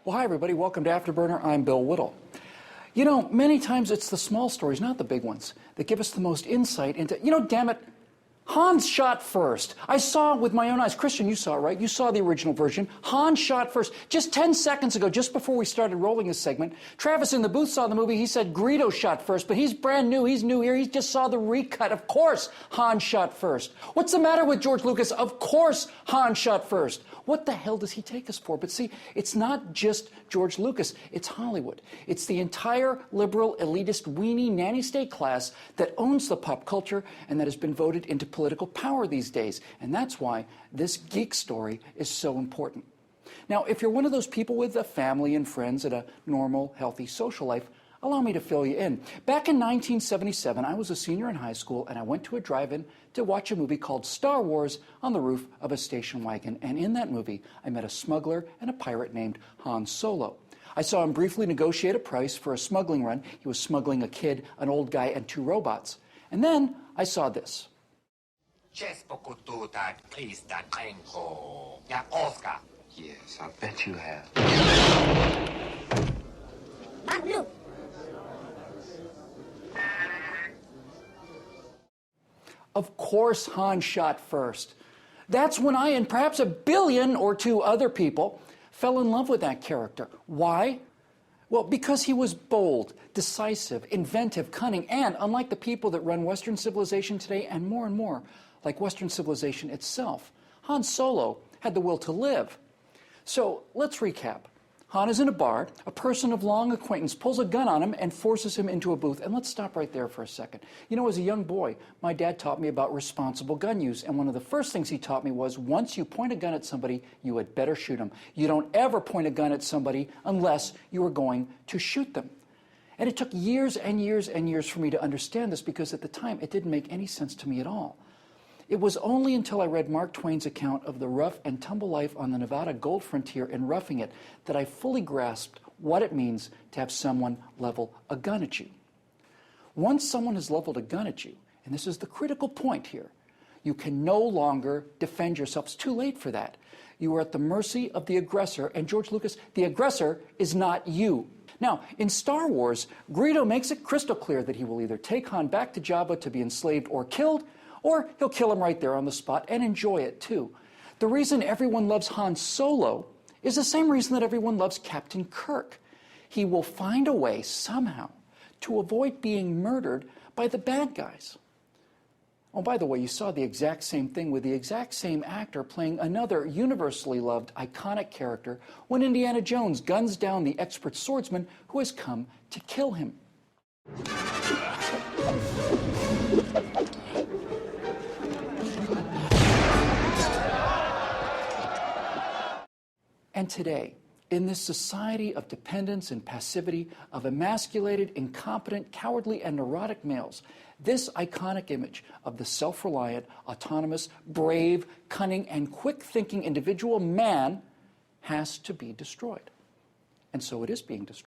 Well, hi, everybody. Welcome to Afterburner. I'm Bill Whittle. You know, many times it's the small stories, not the big ones, that give us the most insight into, damn it, Han's shot first. I saw with my own eyes. Christian, you saw it, right? You saw the original version. Han shot first. Just 10 seconds ago, just before we started rolling this segment, Travis in the booth saw the movie. He said Greedo shot first, but he's brand new. He's new here. He just saw the recut. Of course, Han shot first. What's the matter with George Lucas? Of course, Han shot first. What the hell does he take us for? But see, it's not just George Lucas. It's Hollywood. It's the entire liberal, elitist, weenie, nanny state class that owns the pop culture and that has been voted into political power these days. And that's why this geek story is so important. Now, if you're one of those people with a family and friends and a normal, healthy social life, allow me to fill you in. Back in 1977, I was a senior in high school, and I went to a drive-in to watch a movie called Star Wars on the roof of a station wagon. And in that movie, I met a smuggler and a pirate named Han Solo. I saw him briefly negotiate a price for a smuggling run. He was smuggling a kid, an old guy, and 2 robots. And then I saw this. Yes, I bet you have. Of course, Han shot first. That's when I and perhaps 1 billion or 2 other people fell in love with that character. Why? Well, because he was bold, decisive, inventive, cunning, and unlike the people that run Western civilization today, and more, like Western civilization itself, Han Solo had the will to live. So let's recap. Han is in a bar. A person of long acquaintance pulls a gun on him and forces him into a booth. And let's stop right there for a second. You know, as a young boy, my dad taught me about responsible gun use. And one of the first things he taught me was, once you point a gun at somebody, you had better shoot them. You don't ever point a gun at somebody unless you are going to shoot them. And it took years and years and years for me to understand this, because at the time it didn't make any sense to me at all. It was only until I read Mark Twain's account of the rough and tumble life on the Nevada gold frontier in Roughing It that I fully grasped what it means to have someone level a gun at you. Once someone has leveled a gun at you, and this is the critical point here, you can no longer defend yourself. It's too late for that. You are at the mercy of the aggressor, and George Lucas, the aggressor is not you. Now, in Star Wars, Greedo makes it crystal clear that he will either take Han back to Jabba to be enslaved or killed, or he'll kill him right there on the spot and enjoy it too. The reason everyone loves Han Solo is the same reason that everyone loves Captain Kirk. He will find a way somehow to avoid being murdered by the bad guys. Oh, by the way, you saw the exact same thing with the exact same actor playing another universally loved, iconic character when Indiana Jones guns down the expert swordsman who has come to kill him. And today, in this society of dependence and passivity, of emasculated, incompetent, cowardly, and neurotic males, this iconic image of the self-reliant, autonomous, brave, cunning, and quick-thinking individual man has to be destroyed. And so it is being destroyed.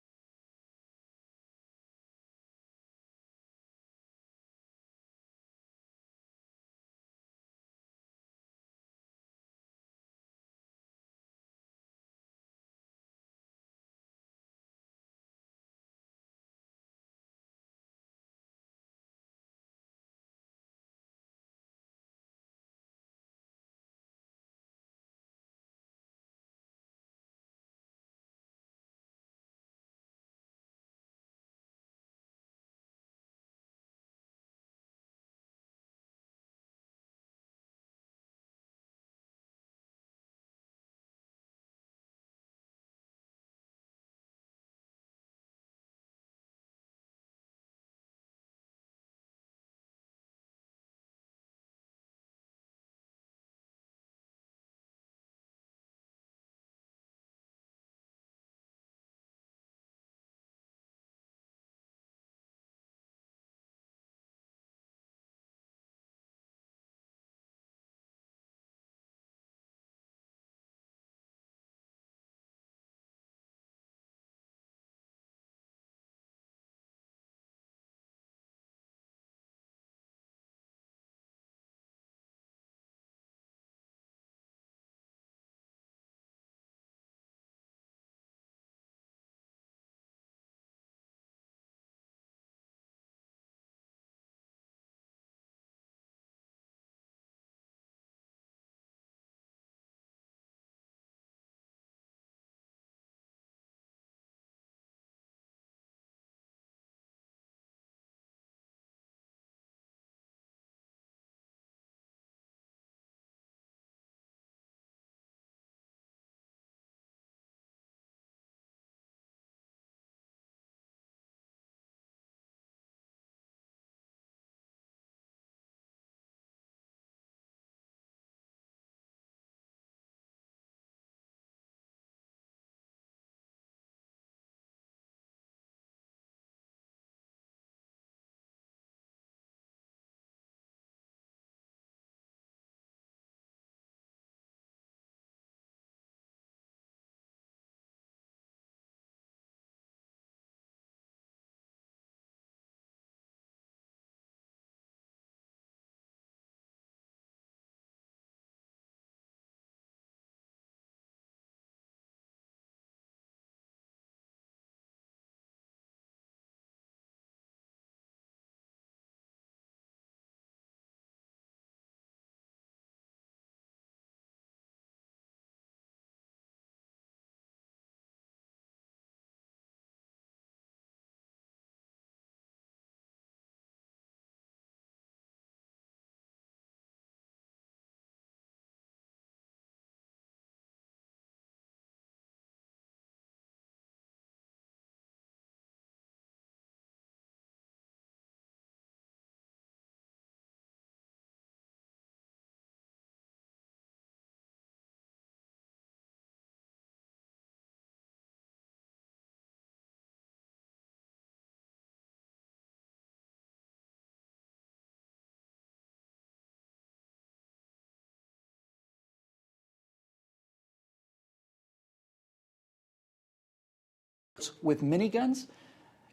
with miniguns,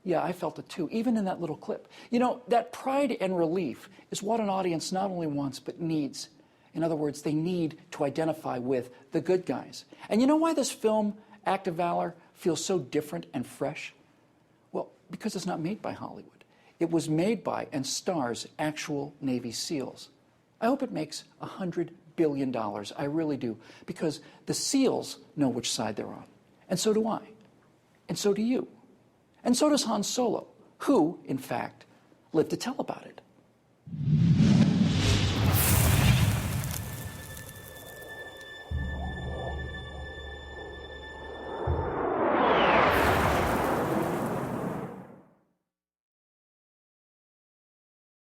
yeah, I felt it too, even in that little clip. You know, that pride and relief is what an audience not only wants, but needs. In other words, they need to identify with the good guys. And you know why this film, Act of Valor, feels so different and fresh? Well, because it's not made by Hollywood. It was made by and stars actual Navy SEALs. I hope it makes $100 billion. I really do. Because the SEALs know which side they're on. And so do I. And so do you. And so does Han Solo, who, in fact, lived to tell about it.